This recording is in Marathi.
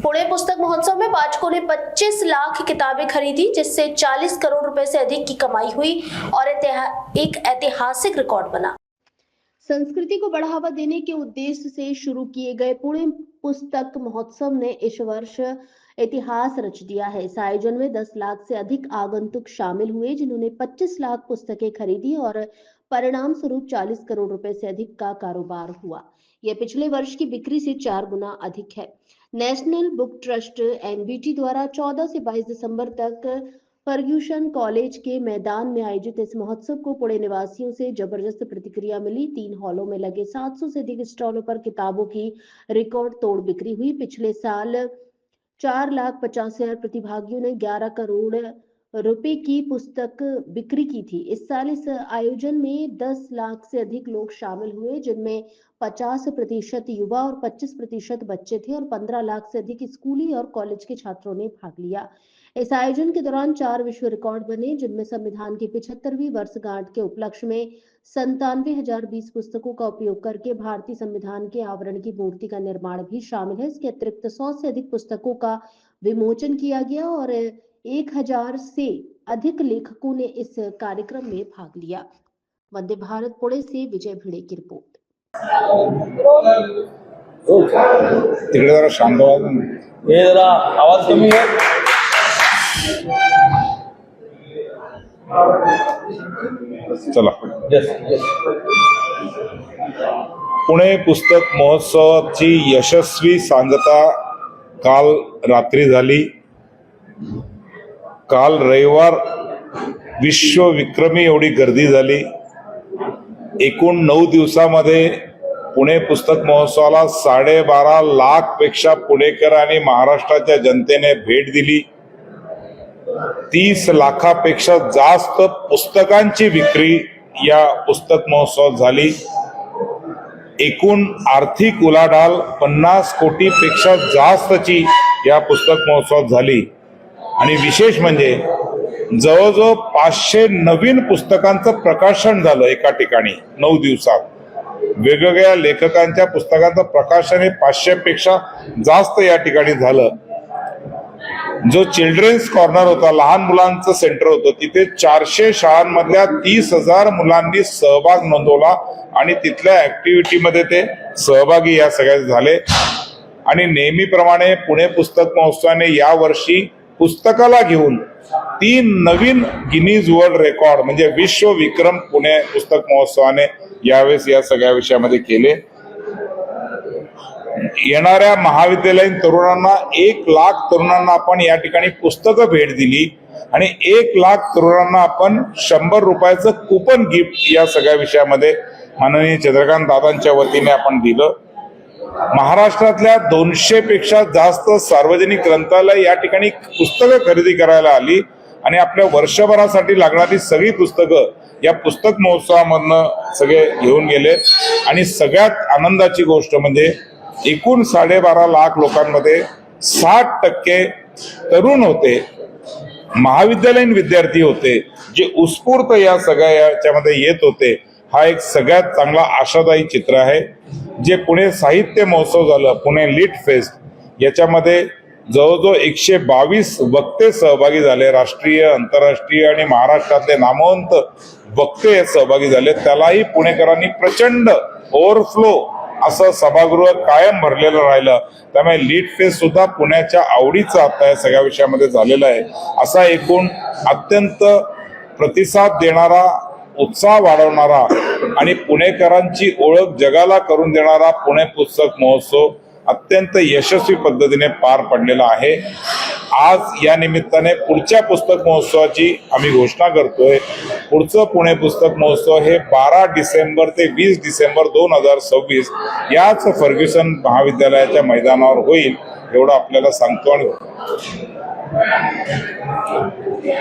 पुणे पुस्तक महोत्सव में पाठकों ने 25 लाख किताबें खरीदी, जिससे 40 करोड़ रुपए से अधिक की कमाई हुई और एक ऐतिहासिक रिकॉर्ड बना। संस्कृति को बढ़ावा देने के उद्देश्य से शुरू किए गए पुणे पुस्तक महोत्सव ने इस वर्ष इतिहास रच दिया है। इस आयोजन में 10 लाख से अधिक आगंतुक शामिल हुए, जिन्होंने 25 लाख पुस्तकें खरीदी और परिणाम स्वरूप 40 करोड़ रुपए से अधिक का कारोबार हुआ। यह पिछले वर्ष की बिक्री से 4 गुना अधिक है। नेशनल बुक ट्रस्ट एनबीटी द्वारा 14 से 22 दिसंबर तक फर्ग्यूसन कॉलेज के मैदान में आयोजित इस महोत्सव को पुणे निवासियों से जबरदस्त प्रतिक्रिया मिली। 3 हॉलों में लगे 700 से अधिक स्टॉलों पर किताबों की रिकॉर्ड तोड़ बिक्री हुई। पिछले साल 4,50,000 प्रतिभागियों ने 11 करोड़ रुपए की पुस्तक बिक्री की थी। इस साल इस आयोजन में 10 लाख से अधिक लोग शामिल हुए, जिनमें 50% युवा और 25% बच्चे थे और 15 लाख से अधिक स्कूली और कॉलेज के छात्रों ने भाग लिया। इस आयोजन के दौरान 4 विश्व रिकॉर्ड बने, जिनमें संविधान की 75वीं वर्षगांठ के उपलक्ष्य में 97,020 पुस्तकों का उपयोग करके भारतीय संविधान के आवरण की मूर्ति का निर्माण भी शामिल है। इसके अतिरिक्त 100 से अधिक पुस्तकों का विमोचन किया गया और 1000 से अधिक लेखकों ने इस कार्यक्रम में भाग लिया। वंदे भारत पुणे से विजय भिड़े की रिपोर्ट। तिकडे जरा शांत हे जरा आवाज कमी आहे। चला, पुणे पुस्तक महोत्सवाची यशस्वी सांगता काल रात्री झाली। काल रविवार विश्व विक्रमी एवढी गर्दी झाली। एकूण 9 दिवसामध्ये पुणे पुस्तक महोत्सवाला 12.5 लाख पेक्षा पुणेकर आणि महाराष्ट्राच्या जनतेने भेट दिली। 30 लाखापेक्षा जास्त पुस्तकांची विक्री या पुस्तक महोत्सवात झाली। एकूण आर्थिक उलाढाल 50 कोटीपेक्षा जास्तची या पुस्तक महोत्सवात झाली आणि विशेष म्हणजे जवळजवळ 500 नवीन पुस्तकांचं प्रकाशन झालं एका ठिकाणी 9 दिवसात। वेगवेगळ्या लेखकांच्या पुस्तकांचं प्रकाशन हे 500 पेक्षा जास्त या ठिकाणी झालं। जो चिल्ड्रन्स कॉर्नर होता, लहान मुलांचं सेंटर होतं, तिथे 400 शाळांमधल्या 30,000 मुलांनी सहभाग नोंदवला आणि तिथल्या ऍक्टिव्हिटीमध्ये ते सहभागी या सगळ्या झाले। आणि नेहमीप्रमाणे पुणे पुस्तक महोत्सवाने या वर्षी पुस्तकाला घेऊन 3 नवीन गिनीज वर्ल्ड रेकॉर्ड म्हणजे विश्व विक्रम पुणे पुस्तक महोत्सवाने यावेळेस या सगळ्या विषयामध्ये केले। येणाऱ्या महाविद्यालयीन तरुणांना 1 लाख तरुणांना आपण या ठिकाणी पुस्तकं भेट दिली आणि 1 लाख तरुणांना आपण 100 रुपयाचं कूपन गिफ्ट या सगळ्या विषयामध्ये माननीय चंद्रकांत दादांच्या वतीने आपण दिलं। महाराष्ट्रातल्या 200 पेक्षा जास्त सार्वजनिक ग्रंथालय या ठिकाणी पुस्तकं खरेदी करायला आली आणि आपल्या वर्षभरासाठी लागणारी सगळी पुस्तकं या पुस्तक महोत्सवामधनं सगळे घेऊन गेले। आणि सगळ्यात आनंदाची गोष्ट म्हणजे एकूण 12.5 लाख लोकांमध्ये 60% तरुण होते, महाविद्यालयीन विद्यार्थी होते, जे उत्स्फूर्त या सगळ्या याच्यामध्ये येत होते। हा एक सगळ्यात चांगला आशादायी चित्र आहे। जे पुणे साहित्य महोत्सव झालं, पुणे लिट फेस्ट, याच्यामध्ये जवळजवळ 122 वक्ते सहभागी झाले। राष्ट्रीय, आंतरराष्ट्रीय आणि महाराष्ट्रातले नामवंत वक्ते सहभागी झाले। त्यालाही पुणेकरांनी प्रचंड ओव्हरफ्लो असं सभागृह कायम भरलेलं राहिलं। त्यामुळे लीट फेस्ट सुद्धा पुण्याच्या आवडीचा आता या सगळ्या विषयामध्ये झालेला आहे। असा एकूण अत्यंत प्रतिसाद देणारा, उत्साह वाढवणारा आणि पुणेकरांची ओळख जगाला करून देणारा पुणे पुस्तक महोत्सव अत्यंत यशस्वी पद्धतीने पार पडलेला आहे। आज या निमित्ताने पुढच्या पुस्तक महोत्सवाची आम्ही घोषणा करतोय। पुढचं पुणे पुस्तक महोत्सव हे 12 डिसेंबर ते 20 डिसेंबर 2026 याच फर्ग्युसन महाविद्यालयाच्या मैदानावर होईल, एवढं आपल्याला सांगतो। आणि